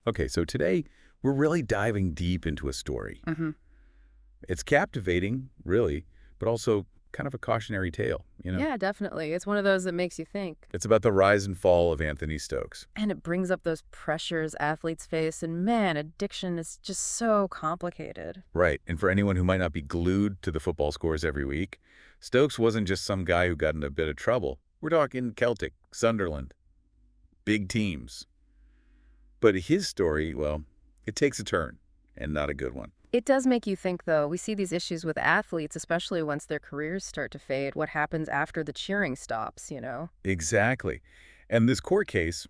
Okay, so today we're really diving deep into a story. It's captivating, really, but also kind of a cautionary tale. Yeah, definitely. It's one of those that makes you think. It's about the rise and fall of Anthony Stokes. And it brings up those pressures athletes face. And man, addiction is just so complicated. Right, and for anyone who might not be glued to the football scores every week, Stokes wasn't just some guy who got in a bit of trouble. We're talking Celtic, Sunderland, big teams. But his story, well, it takes a turn, and not a good one. It does make you think, though. We see these issues with athletes, especially once their careers start to fade. What happens after the cheering stops? Exactly. And this court case,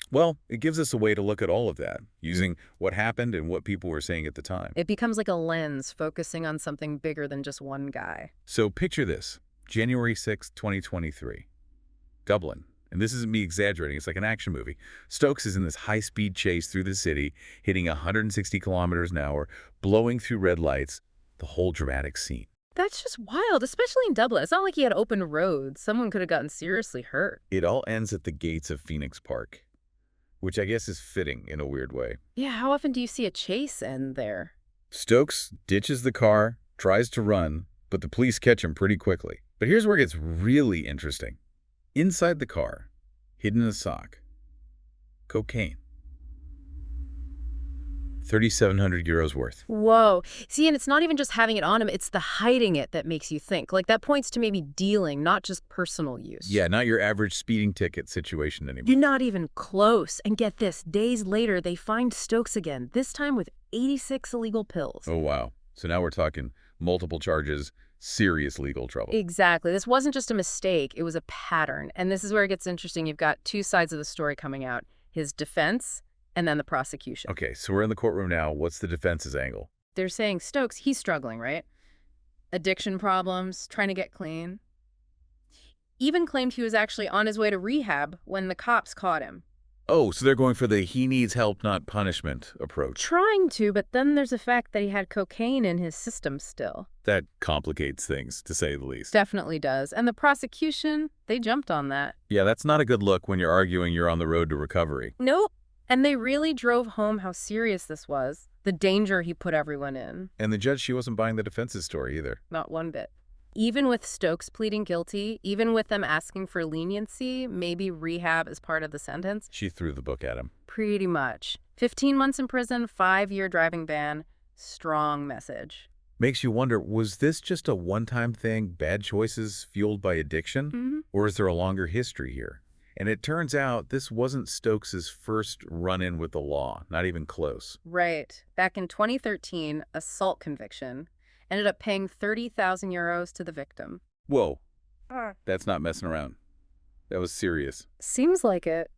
well, it gives us a way to look at all of that, using what happened and what people were saying at the time. It becomes like a lens focusing on something bigger than just one guy. So picture this, January 6th, 2023, Dublin. And this isn't me exaggerating, it's like an action movie. Stokes is in this high-speed chase through the city, hitting 160 kilometers an hour, blowing through red lights, the whole dramatic scene. That's just wild, especially in Dublin. It's not like he had open roads. Someone could have gotten seriously hurt. It all ends at the gates of Phoenix Park, which I guess is fitting in a weird way. Yeah, how often do you see a chase end there? Stokes ditches the car, tries to run, but the police catch him pretty quickly. But here's where it gets really interesting. Inside the car, hidden in a sock, cocaine. 3,700 euros worth. Whoa. See, and it's not even just having it on him, it's the hiding it that makes you think. Like, that points to maybe dealing, not just personal use. Yeah, not your average speeding ticket situation anymore. You're not even close. And get this, days later, they find Stokes again, this time with 86 illegal pills. Oh, wow. So now we're talking multiple charges, serious legal trouble. Exactly. This wasn't just a mistake, it was a pattern. And this is where it gets interesting. You've got two sides of the story coming out. His defense and then the prosecution. Okay, so we're in the courtroom now. What's the defense's angle? They're saying Stokes, he's struggling, right? Addiction problems, trying to get clean. Even claimed he was actually on his way to rehab when the cops caught him. Oh, so they're going for the he needs help, not punishment approach. Trying to, but then there's the fact that he had cocaine in his system still. That complicates things, to say the least. Definitely does. And the prosecution, they jumped on that. Yeah, that's not a good look when you're arguing you're on the road to recovery. Nope. And they really drove home how serious this was, the danger he put everyone in. And the judge, she wasn't buying the defense's story either. Not one bit. Even with Stokes pleading guilty, even with them asking for leniency, maybe rehab as part of the sentence. She threw the book at him. Pretty much. 15 months in prison, 5-year driving ban. Strong message. Makes you wonder, was this just a one-time thing, bad choices fueled by addiction? Or is there a longer history here? And it turns out this wasn't Stokes's first run-in with the law, not even close. Right. Back in 2013, assault conviction ended up paying 30,000 euros to the victim. Whoa. That's not messing around. That was serious. Seems like it.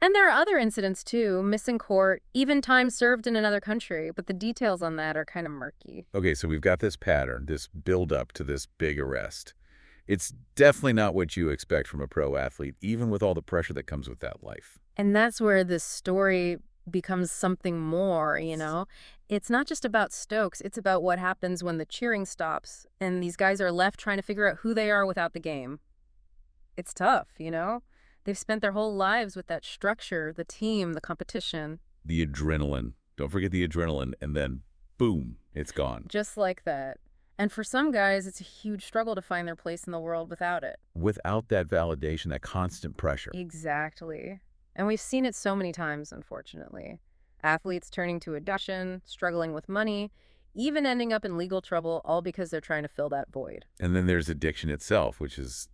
And there are other incidents, too. Missing court, even time served in another country. But the details on that are kind of murky. Okay, so we've got this pattern, this build-up to this big arrest. It's definitely not what you expect from a pro athlete, even with all the pressure that comes with that life. And that's where this story becomes something more. It's not just about Stokes, it's about what happens when the cheering stops and these guys are left trying to figure out who they are without the game. It's tough. They've spent their whole lives with that structure, the team, the competition. The adrenaline. Don't forget the adrenaline, and then, boom, it's gone. Just like that. And for some guys, it's a huge struggle to find their place in the world without it. Without that validation, that constant pressure. Exactly. And we've seen it so many times, unfortunately. Athletes turning to addiction, struggling with money, even ending up in legal trouble, all because they're trying to fill that void. And then there's addiction itself, which is,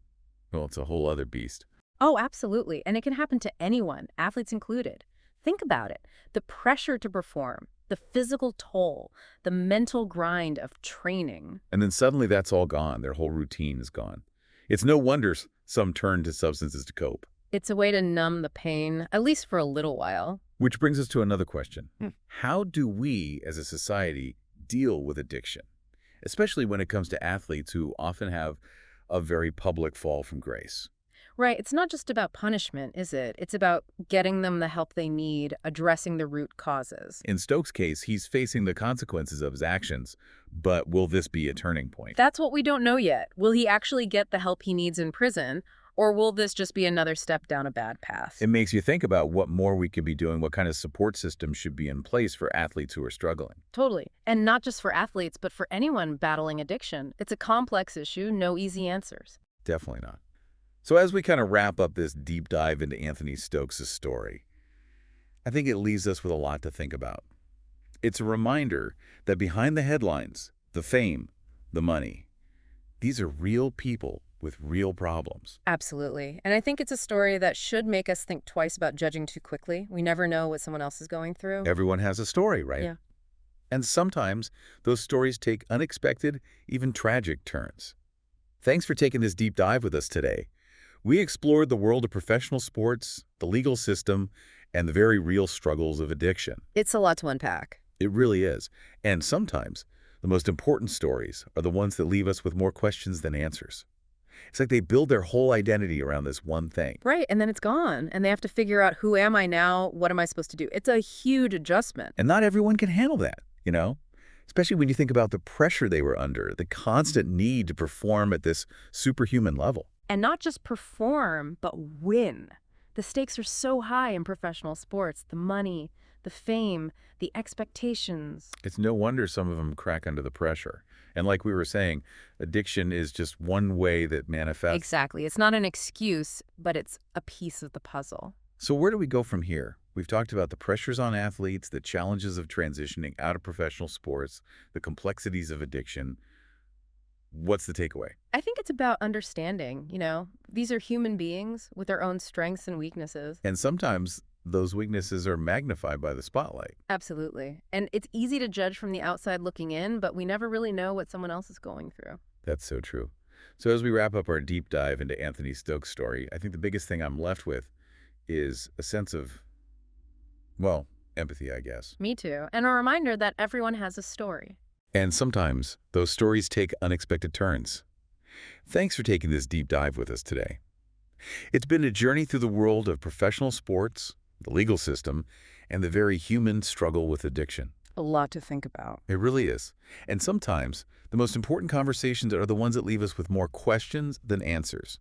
well, it's a whole other beast. Oh, absolutely. And it can happen to anyone, athletes included. Think about it. The pressure to perform, the physical toll, the mental grind of training. And then suddenly that's all gone. Their whole routine is gone. It's no wonder some turn to substances to cope. It's a way to numb the pain, at least for a little while. Which brings us to another question. How do we, as a society, deal with addiction? Especially when it comes to athletes who often have a very public fall from grace. Right. It's not just about punishment, is it? It's about getting them the help they need, addressing the root causes. In Stokes' case, he's facing the consequences of his actions, but will this be a turning point? That's what we don't know yet. Will he actually get the help he needs in prison, Or will this just be another step down a bad path? It makes you think about what more we could be doing, what kind of support system should be in place for athletes who are struggling. Totally. And not just for athletes, but for anyone battling addiction. It's a complex issue, no easy answers. Definitely not. So as we kind of wrap up this deep dive into Anthony Stokes' story, I think it leaves us with a lot to think about. It's a reminder that behind the headlines, the fame, the money, these are real people with real problems. Absolutely. And I think it's a story that should make us think twice about judging too quickly. We never know what someone else is going through. Everyone has a story, right? Yeah. And sometimes those stories take unexpected, even tragic turns. Thanks for taking this deep dive with us today. We explored the world of professional sports, the legal system, and the very real struggles of addiction. It's a lot to unpack. It really is. And sometimes the most important stories are the ones that leave us with more questions than answers. It's like they build their whole identity around this one thing. Right. And then it's gone. And they have to figure out, who am I now? What am I supposed to do? It's a huge adjustment. And not everyone can handle that, you know? Especially when you think about the pressure they were under, the constant need to perform at this superhuman level. And not just perform, but win. The stakes are so high in professional sports. The money, the fame, the expectations. It's no wonder some of them crack under the pressure. And like we were saying, addiction is just one way that manifests. Exactly. It's not an excuse, but it's a piece of the puzzle. So where do we go from here? We've talked about the pressures on athletes, the challenges of transitioning out of professional sports, the complexities of addiction. What's the takeaway? I think it's about understanding, these are human beings with their own strengths and weaknesses. And sometimes those weaknesses are magnified by the spotlight. Absolutely. And it's easy to judge from the outside looking in, but we never really know what someone else is going through. That's so true. So as we wrap up our deep dive into Anthony Stokes' story, I think the biggest thing I'm left with is a sense of, well, empathy, I guess. Me too. And a reminder that everyone has a story. And sometimes those stories take unexpected turns. Thanks for taking this deep dive with us today. It's been a journey through the world of professional sports, the legal system, and the very human struggle with addiction. A lot to think about. It really is. And sometimes the most important conversations are the ones that leave us with more questions than answers.